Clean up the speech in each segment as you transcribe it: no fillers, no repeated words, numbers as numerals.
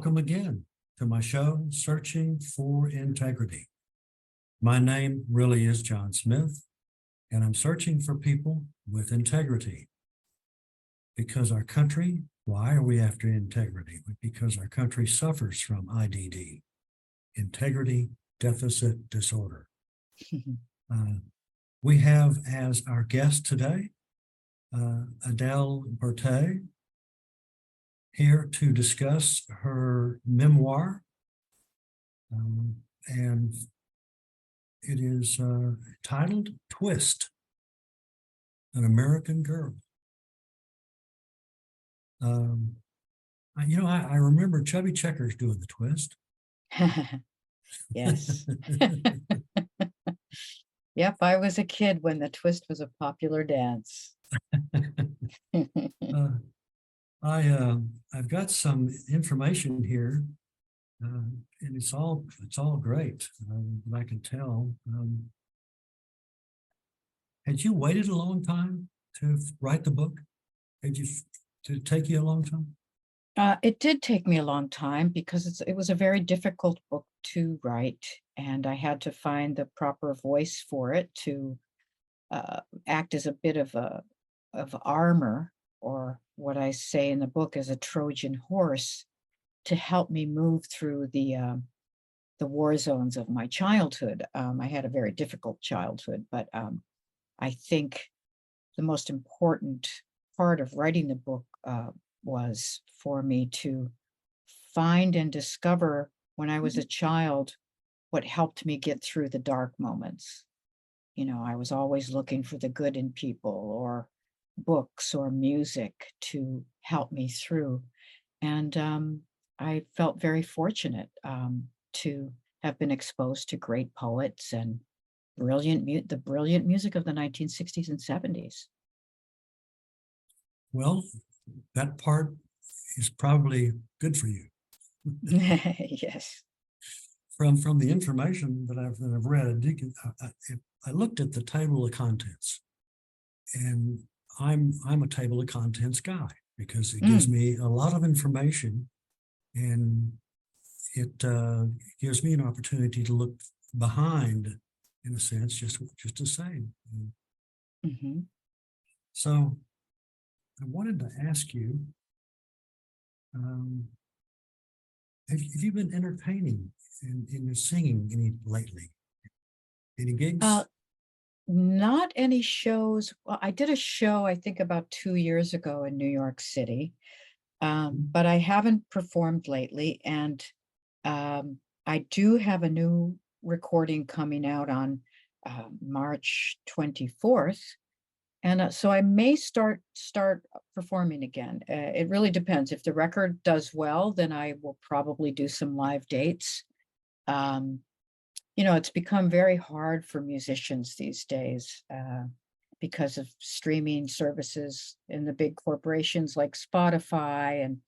welcome again to my show, Searching for Integrity. My name really is John Smith, and I'm searching for people with integrity. Because our country, why are we after integrity? Because our country suffers from IDD, integrity deficit disorder. We have as our guest today, Adele Bertei, here to discuss her memoir. And it is titled Twist, an American Girl. I remember Chubby Checkers doing the twist. Yes. Yep, I was a kid when the twist was a popular dance. I've got some information here, and it's all great. I can tell. Had you waited a long time to write the book? Did it take you a long time? It did take me a long time because it was a very difficult book to write, and I had to find the proper voice for it to act as a bit of armor, or what I say in the book is a Trojan horse, to help me move through the war zones of my childhood. I had a very difficult childhood, but I think the most important part of writing the book was for me to find and discover when I was a child what helped me get through the dark moments. You know, I was always looking for the good in people or books or music to help me through. And I felt very fortunate to have been exposed to great poets and the brilliant music of the 1960s and 70s. Well, that part is probably good for you. Yes. From the information that I've read, I looked at the table of contents, and I'm a table of contents guy because it gives me a lot of information, and it gives me an opportunity to look behind, in a sense, just to say. Mm-hmm. So I wanted to ask you, have you been entertaining in your singing any lately? Any gigs? Not any shows. Well, I did a show, I think about 2 years ago in New York City, but I haven't performed lately. And I do have a new recording coming out on March 24th. And so I may start performing again. It really depends. If the record does well, then I will probably do some live dates. It's become very hard for musicians these days because of streaming services in the big corporations like Spotify and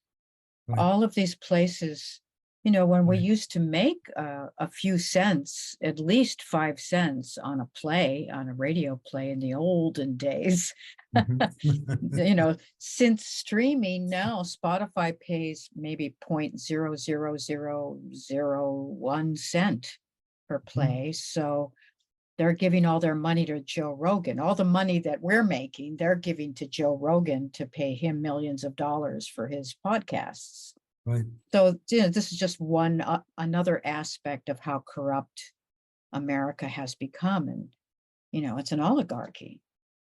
all of these places. When we used to make a few cents, at least 5 cents on a radio play in the olden days, since streaming now, Spotify pays maybe 0.00001 cent per play. So they're giving all their money to Joe Rogan. All the money that we're making, they're giving to Joe Rogan to pay him millions of dollars for his podcasts. Right. So, this is just another aspect of how corrupt America has become. And, it's an oligarchy.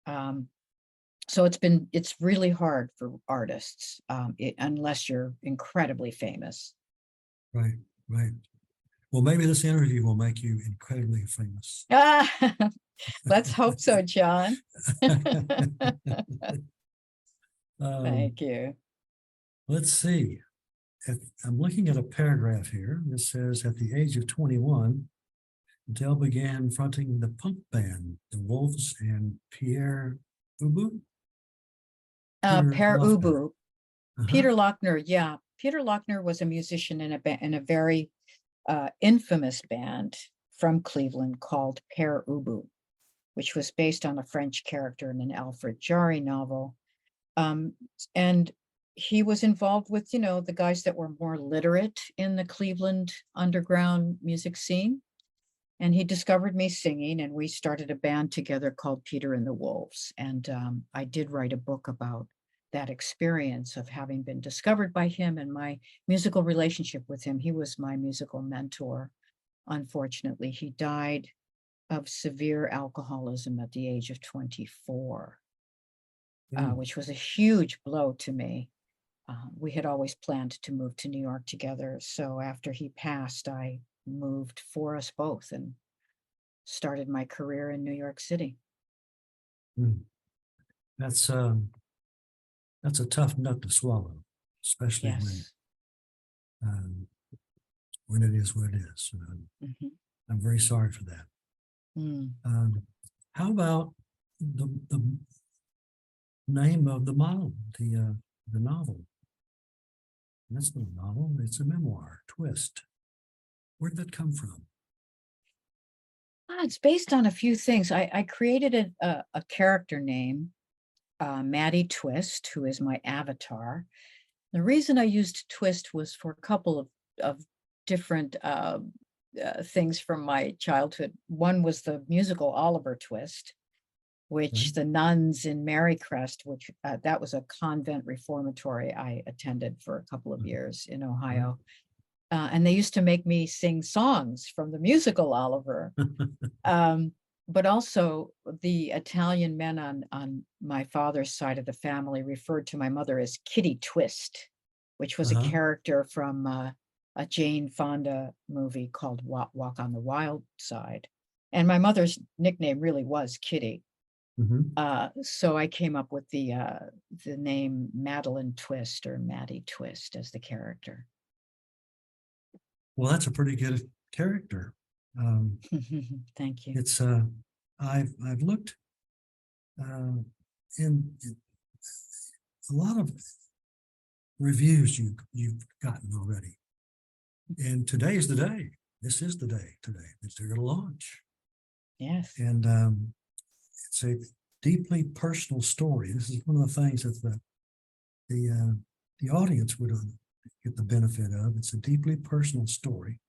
So it's really hard for artists unless you're incredibly famous. Right. Well, maybe this interview will make you incredibly famous. Let's hope so, John. Thank you. Let's see. I'm looking at a paragraph here that says, at the age of 21, Adele began fronting the punk band, the Wolves, and Pere Ubu? Pere Ubu. Uh-huh. Peter Lochner, yeah. Peter Lochner was a musician in a very infamous band from Cleveland called Pere Ubu, which was based on a French character in an Alfred Jarry novel. And he was involved with, the guys that were more literate in the Cleveland underground music scene. And he discovered me singing, and we started a band together called Peter and the Wolves. And I did write a book about that experience of having been discovered by him and my musical relationship with him. He was my musical mentor. Unfortunately, he died of severe alcoholism at the age of 24, which was a huge blow to me. We had always planned to move to New York together. So after he passed, I moved for us both and started my career in New York City. That's a tough nut to swallow, especially Yes. when it is what it is. I'm very sorry for that. How about the name of the model, the novel? That's not a novel, it's a memoir, Twist. Where'd that come from? It's based on a few things. I created a character name, Maddie Twist, who is my avatar. The reason I used Twist was for a couple of different things from my childhood. One was the musical Oliver Twist, which the nuns in Marycrest, which that was a convent reformatory I attended for a couple of years in Ohio. And they used to make me sing songs from the musical Oliver. But also the Italian men on my father's side of the family referred to my mother as Kitty Twist, which was a character from a Jane Fonda movie called Walk on the Wild Side. And my mother's nickname really was Kitty. So I came up with the name Madeline Twist or Maddie Twist as the character. Well, that's a pretty good character. Thank you. It's I've looked in a lot of reviews you've gotten already, and today's the day. This is the day today that they're going to launch. Yes, and it's a deeply personal story. This is one of the things that the audience would get the benefit of. It's a deeply personal story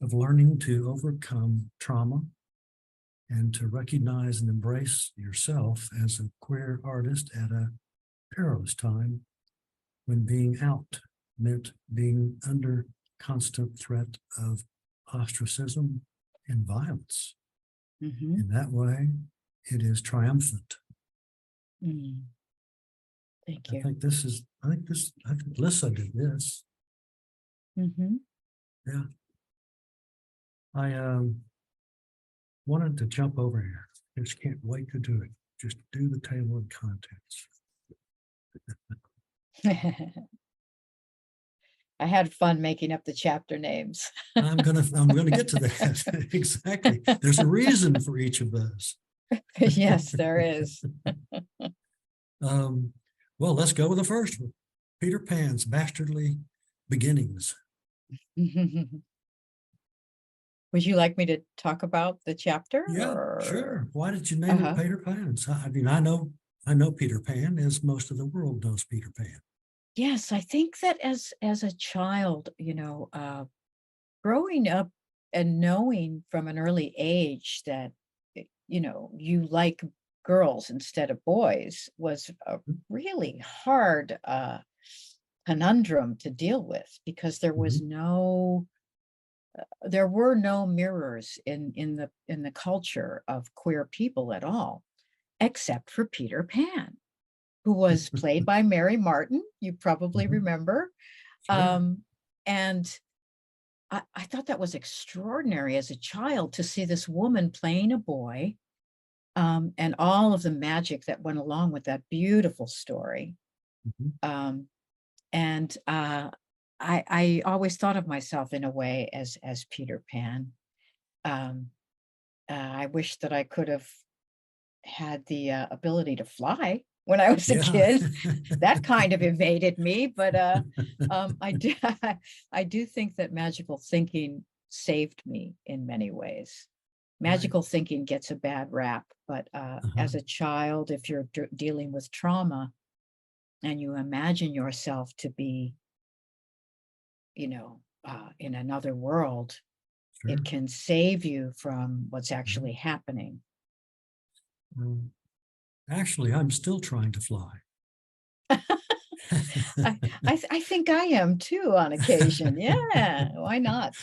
of learning to overcome trauma and to recognize and embrace yourself as a queer artist at a perilous time when being out meant being under constant threat of ostracism and violence. In that way, it is triumphant. Thank you. I think Lissa did this. Yeah. I wanted to jump over here. Just can't wait to do it. Just do the table of contents. I had fun making up the chapter names. I'm gonna get to that. Exactly. There's a reason for each of those. Yes, there is. Well, let's go with the first one. Peter Pan's Bastardly Beginnings. Would you like me to talk about the chapter? Yeah, sure. Why did you name it Peter Pan? I mean, I know Peter Pan, as most of the world knows Peter Pan. Yes, I think that as a child, growing up and knowing from an early age that, you like girls instead of boys was a really hard conundrum to deal with, because there was there were no mirrors in the culture of queer people at all, except for Peter Pan, who was played by Mary Martin. You probably remember. Sure. And I thought that was extraordinary as a child to see this woman playing a boy, and all of the magic that went along with that beautiful story. And I always thought of myself in a way as Peter Pan. I wish that I could have had the ability to fly when I was a kid. That kind of evaded me, but I do think that magical thinking saved me in many ways. Magical thinking gets a bad rap, but as a child, if you're dealing with trauma and you imagine yourself to be, in another world, Sure. it can save you from what's Mhm. actually happening. Actually, I'm still trying to fly. I think I am too on occasion. Yeah, why not?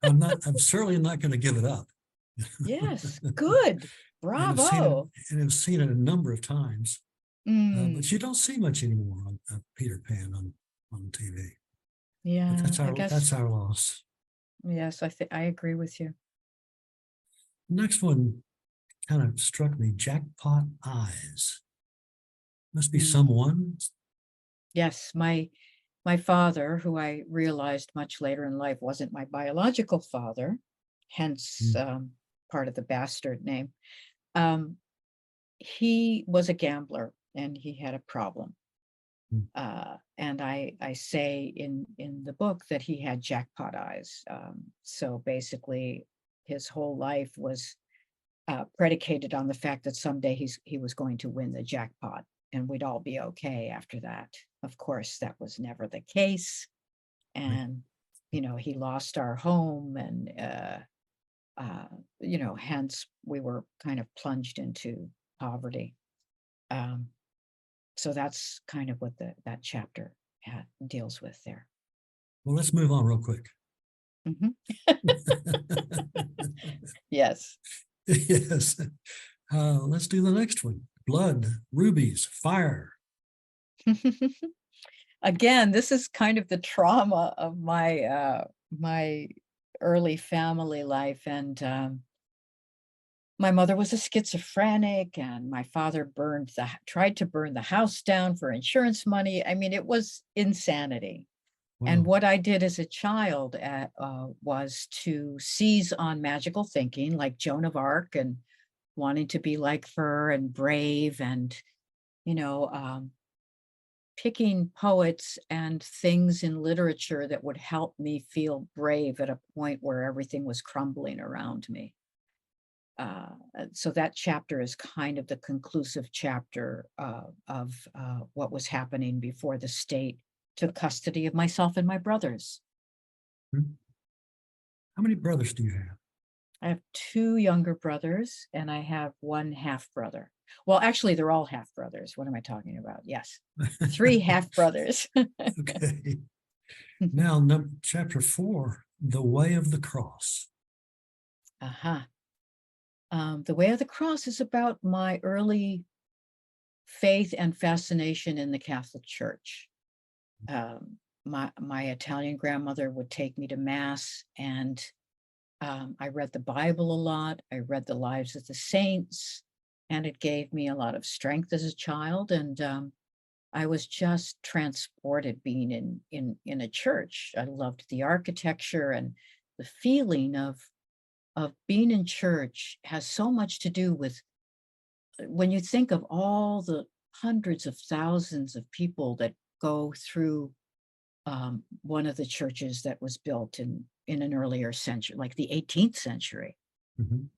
I'm certainly not going to give it up. Yes, good. Bravo. And have seen it a number of times. But you Mm, don't see much anymore on Peter Pan on TV. But yeah, I guess. that's our loss. Yes, I think I agree with you. Next one kind of struck me, Jackpot Eyes. Must be Mm. someone. Yes, my father, who I realized much later in life wasn't my biological father, hence Mm, part of the bastard name. Um, he was a gambler and he had a problem. mm, And I say in the book that he had jackpot eyes. So basically, his whole life was predicated on the fact that someday he was going to win the jackpot and we'd all be okay after that. Of course, that was never the case. right. And, he lost our home and, hence we were kind of plunged into poverty. Um, so that's kind of what that chapter deals with there. Well, let's move on real quick. Mhm. Yes. Yes. Let's do the next one. Blood, rubies, fire. Again, this is kind of the trauma of my early family life, and my mother was a schizophrenic, and my father tried to burn the house down for insurance money. I mean, it was insanity. And Wow. what I did as a child was to seize on magical thinking, like Joan of Arc, and wanting to be like her and brave, and you know, um, picking poets and things in literature that would help me feel brave at a point where everything was crumbling around me. So that chapter is kind of the conclusive chapter of what was happening before the state took custody of myself and my brothers. Hmm. How many brothers do you have? I have two younger brothers and I have one half brother. Well, actually, they're all half brothers. What am I talking about? Yes, three half brothers. Okay. Now, chapter 4, The Way of the Cross. Uh-huh. The Way of the Cross is about my early faith and fascination in the Catholic Church. My Italian grandmother would take me to mass, and I read the Bible a lot. I read the lives of the saints, and it gave me a lot of strength as a child. And I was just transported being in a church. I loved the architecture and the feeling of being in church has so much to do with when you think of all the hundreds of thousands of people that go through one of the churches that was built in an earlier century, like the 18th century, Mhm.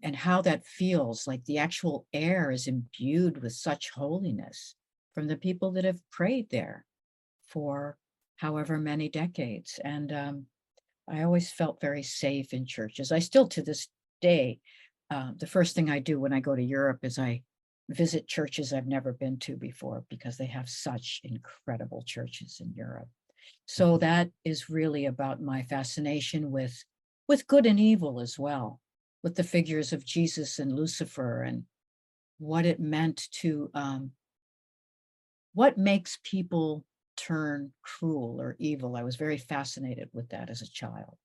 and how that feels like the actual air is imbued with such holiness from the people that have prayed there for however many decades. And I always felt very safe in churches. I still, to this day, the first thing I do when I go to Europe is I visit churches I've never been to before because they have such incredible churches in Europe. So that is really about my fascination with good and evil as well, with the figures of Jesus and Lucifer and what it meant to what makes people turn cruel or evil. I was very fascinated with that as a child,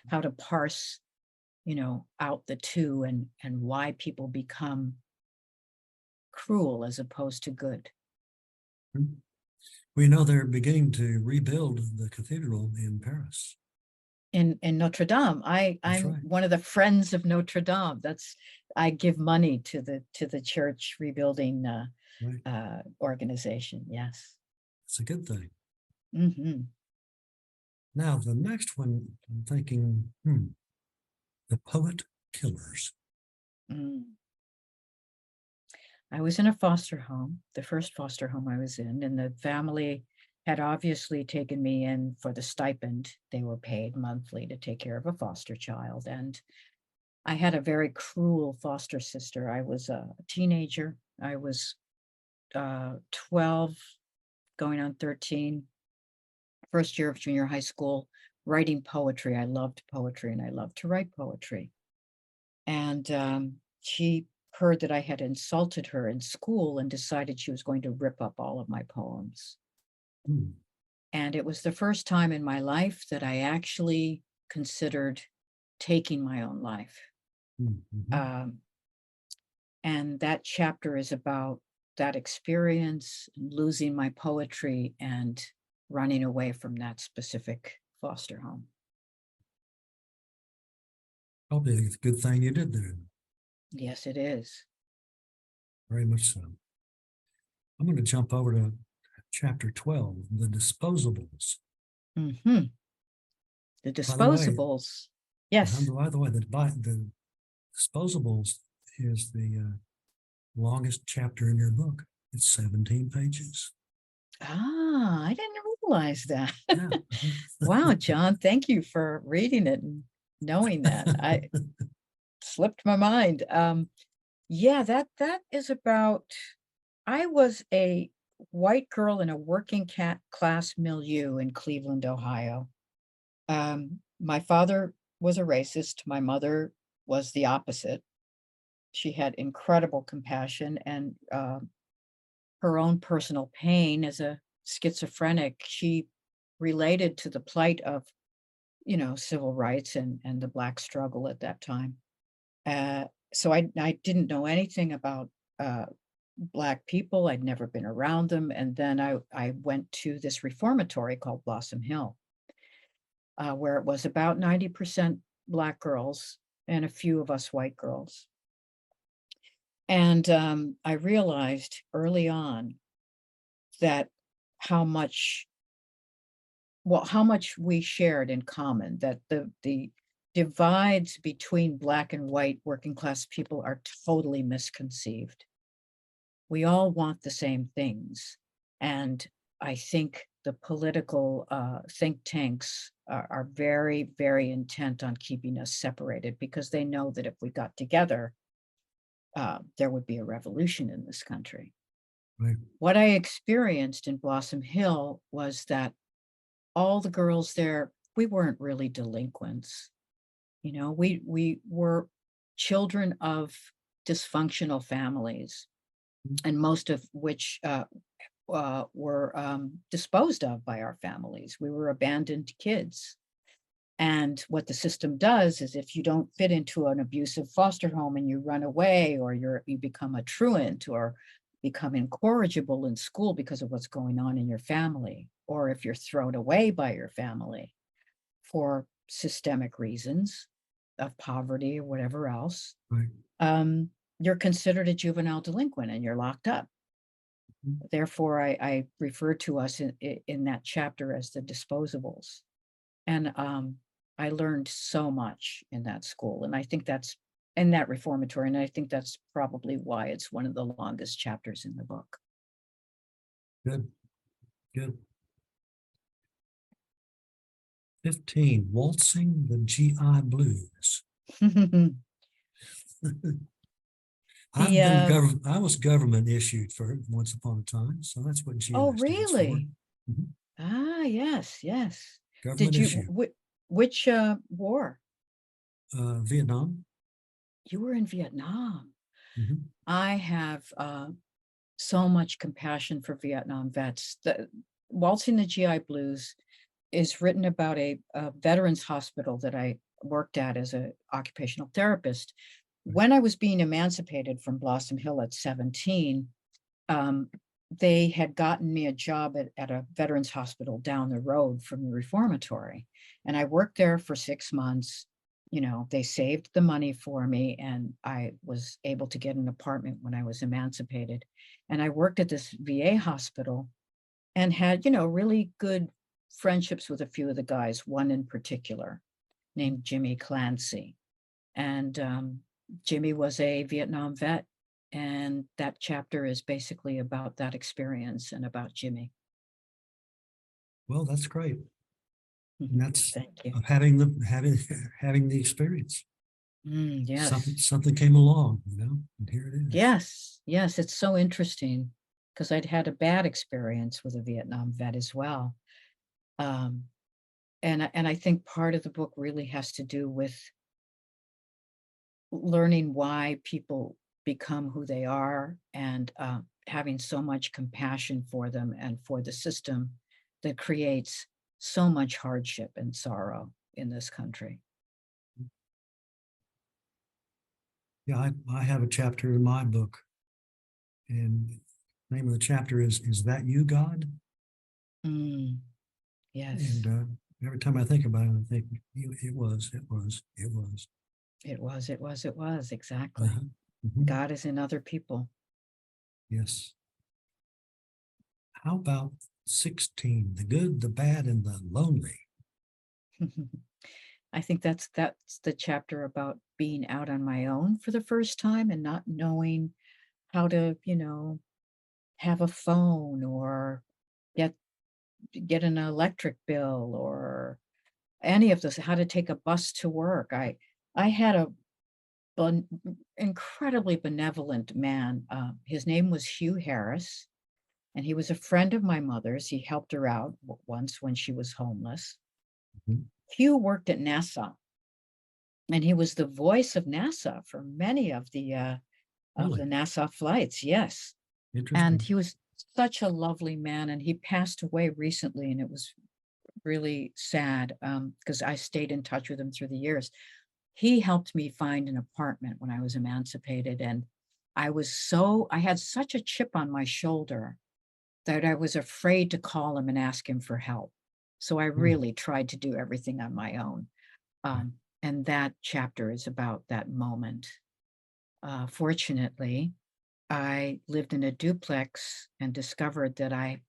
how to parse, out the two and why people become cruel as opposed to good. We know they're beginning to rebuild the cathedral in Paris. In Notre Dame, That's I'm right. one of the friends of Notre Dame. That's I give money to the church rebuilding Right. organization. Yes. It's a good thing. Hmm. Now, the next one, I'm thinking, the poet killers. Mm. I was in a foster home, the first foster home I was in, and the family had obviously taken me in for the stipend they were paid monthly to take care of a foster child. And I had a very cruel foster sister. I was a teenager. I was 12, going on 13, first year of junior high school, writing poetry. I loved poetry and I loved to write poetry. And she heard that I had insulted her in school and decided she was going to rip up all of my poems. Hmm. And it was the first time in my life that I actually considered taking my own life. Mhm. And that chapter is about that experience, losing my poetry and running away from that specific foster home. Probably a good thing you did there. Yes, it is. Very much so. I'm going to jump over to chapter 12, the disposables. Mhm. The By the way, disposables. Yes. the disposables is the longest chapter in your book. It's 17 pages. Ah, I didn't realize that. Yeah. Wow, John, thank you for reading it and knowing that. I slipped my mind. Yeah, that is about. I was a white girl in a working class milieu in Cleveland, Ohio. My father was a racist. My mother was the opposite. She had incredible compassion and her own personal pain as a schizophrenic. She related to the plight of, civil rights and the Black struggle at that time. Uh, so I didn't know anything about uh, Black people. I'd never been around them. And then I went to this reformatory called Blossom Hill, where it was about 90% Black girls and a few of us white girls. And I realized early on that how much, how much we shared in common, that the divides between Black and white working class people are totally misconceived. We all want the same things. And I think the political think tanks are very, very intent on keeping us separated because they know that if we got together, there would be a revolution in this country. Right. What I experienced in Blossom Hill was that all the girls there, we weren't really delinquents. We were children of dysfunctional families, and most of which were disposed of by our families. We were abandoned kids. And what the system does is if you don't fit into an abusive foster home and you run away, or you become a truant, or become incorrigible in school because of what's going on in your family, or if you're thrown away by your family for systemic reasons of poverty or whatever else, Right. you're considered a juvenile delinquent and you're locked up. Mhm. Therefore, I refer to us in that chapter as the disposables. And I learned so much in that school. And I think that's in that reformatory. And I think that's probably why it's one of the longest chapters in the book. Good. Good. 15, waltzing the GI blues. The I was government issued for once upon a time, so that's what GI Oh, stands for. really? Mhm. Ah, yes, yes. Government Did you issue. which war? Vietnam. You were in Vietnam. Mhm. I have so much compassion for Vietnam vets. The Waltzing the GI Blues is written about a veterans hospital that I worked at as an occupational therapist. When I was being emancipated from Blossom Hill at 17, um, they had gotten me a job at a veterans hospital down the road from the reformatory. And I worked there for 6 months. They saved the money for me, and I was able to get an apartment when I was emancipated. And I worked at this VA hospital and had, really good friendships with a few of the guys, one in particular named Jimmy Clancy. And Jimmy was a Vietnam vet, And that chapter is basically about that experience and about Jimmy. Well, that's great. And that's Thank you. of having the experience. Yes. Something came along, and here it is. Yes. Yes. It's so interesting because I'd had a bad experience with a Vietnam vet as well. Um, and I think part of the book really has to do with learning why people become who they are and having so much compassion for them and for the system that creates so much hardship and sorrow in this country. Yeah, I have a chapter in my book, and the name of the chapter is That You, God? Yes. And every time I think about it, I think it was. It was, exactly. Mhm. God is in other people. Yes. How about 16, the good, the bad, and the lonely? I think that's the chapter about being out on my own for the first time and not knowing how to, have a phone or get an electric bill or any of this, how to take a bus to work. I had a incredibly benevolent man. His name was Hugh Harris, and he was a friend of my mother's. He helped her out once when she was homeless. Mhm. Hugh worked at NASA, and he was the voice of NASA for many of the Really NASA flights. Yes, and interesting. he was such a lovely man, and he passed away recently, and it was really sad because I stayed in touch with him through the years. He helped me find an apartment when I was emancipated, and I had such a chip on my shoulder that I was afraid to call him and ask him for help. So I Hmm. really tried to do everything on my own. Right. And that chapter is about that moment. Fortunately, I lived in a duplex and discovered that I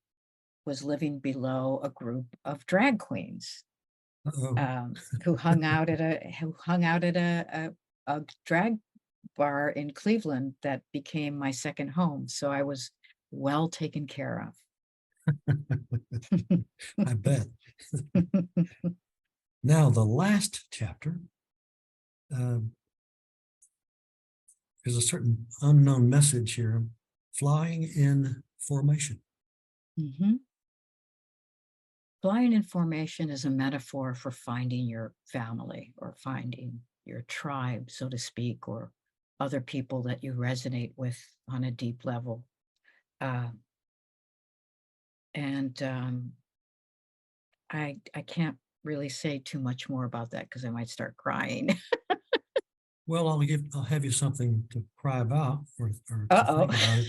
was living below a group of drag queens Uh-oh. who hung out at a drag bar in Cleveland that became my second home. So I was well taken care I bet. of. Now, the last chapter is a certain unknown message here, flying in formation. Mhm. Flying in formation is a metaphor for finding your family or finding your tribe, so to speak, or other people that you resonate with on a deep level. Uh, and I can't really say too much more about that because I might start crying. Well, I'll have you something to cry about or to Uh-oh. think about it.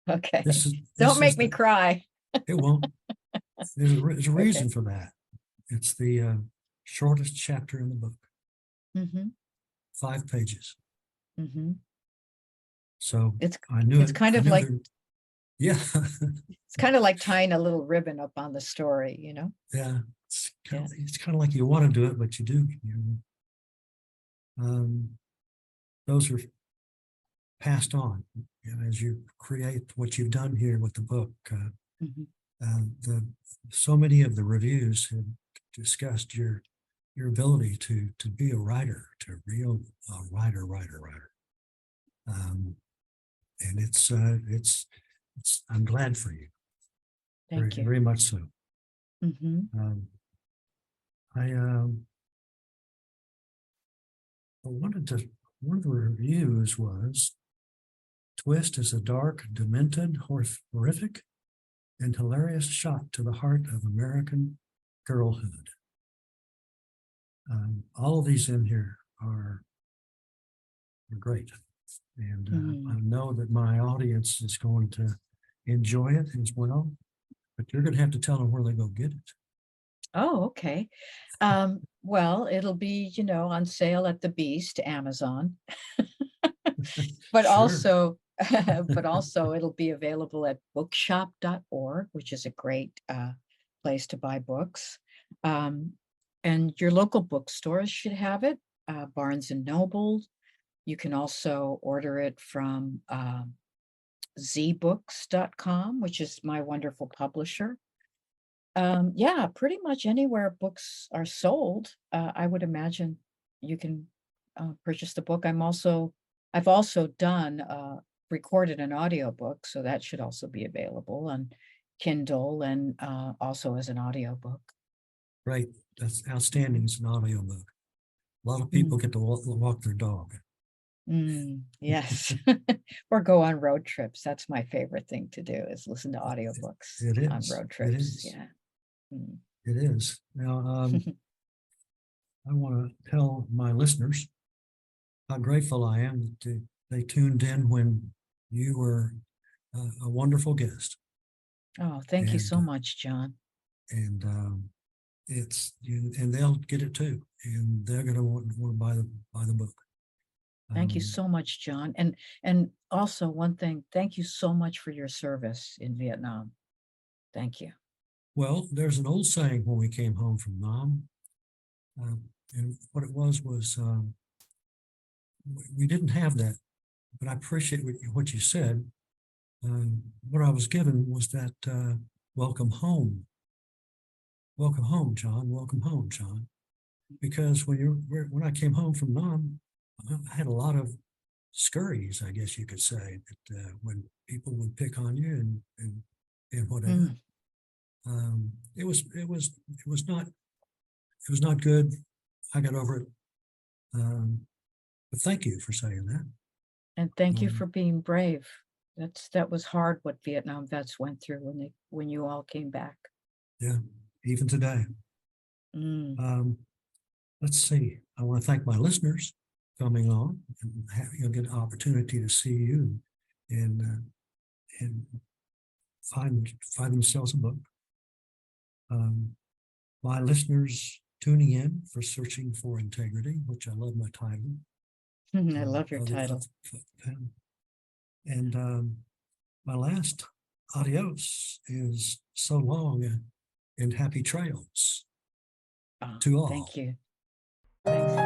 Okay. This is Don't this is make me the cry. it won't. There's a Okay. reason for that. It's the shortest chapter in the book, Hmm. 5 pages. Hmm. So It's I knew it's it. kind I of knew like there. Yeah, it's kind of like tying a little ribbon up on the story, yeah. Yeah. It's kind of like you want to do it, but you do. Um, those are passed on, as you create what you've done here with the book. Hmm. The so many of the reviews have discussed your ability to be a writer, to a real writer. Um, and it's I'm glad for you, very Thank you. very much so. Hmm. Um, I wanted to. One of the reviews was Twist is a dark, demented, horrific, and hilarious shot to the heart of American girlhood. All of these in here are great. And I know that my audience is going to enjoy it as well, but you're going to have to tell them where they go get it. Oh, okay. Well, it'll be, on sale at the Beast, Amazon, but Sure. also, but also it'll be available at bookshop.org, which is a great place to buy books. Um, and your local bookstores should have it, Barnes and Noble, You can also order it from zbooks.com, which is my wonderful publisher. Yeah, pretty much anywhere books are sold, I would imagine you can purchase the book. I've also done recorded an audiobook, so that should also be available on Kindle and also as an audiobook. Right. That's outstanding. It's an audiobook. A lot of people Mm, get to walk their dog. yes. Or go on road trips. That's my favorite thing to do, is listen to audiobooks It on is. road It trips. is. Yeah. Mm. It is. Now, I want to tell my listeners how grateful I am that they tuned in when you were a wonderful guest. Oh, thank you so And much, John. and it's you, and they'll get it too, and they're going to want to buy the book. Thank you Um, so much, John. And also one thing, thank you so much for your service in Vietnam. Thank you. well, there's an old saying when we came home from Nam, and what it was we didn't have that, but I appreciate what you said. What I was given was that welcome home. Welcome home, John. Welcome home, John. Because when I came home from Nam, I had a lot of scurries, I guess you could say, that when people would pick on you and whatever. Mm. It was not good. I got over it. But thank you for saying that. And thank you Um, for being brave. That was hard what Vietnam vets went through when you all came back. yeah, even today. Mm. Let's see. I want to thank my listeners coming on and having a good opportunity to see you and find themselves a book. My listeners tuning in for Searching for Integrity, which I love my title. I love your title. And my last adios is so long and happy trails Oh, to all. thank you. Thanks.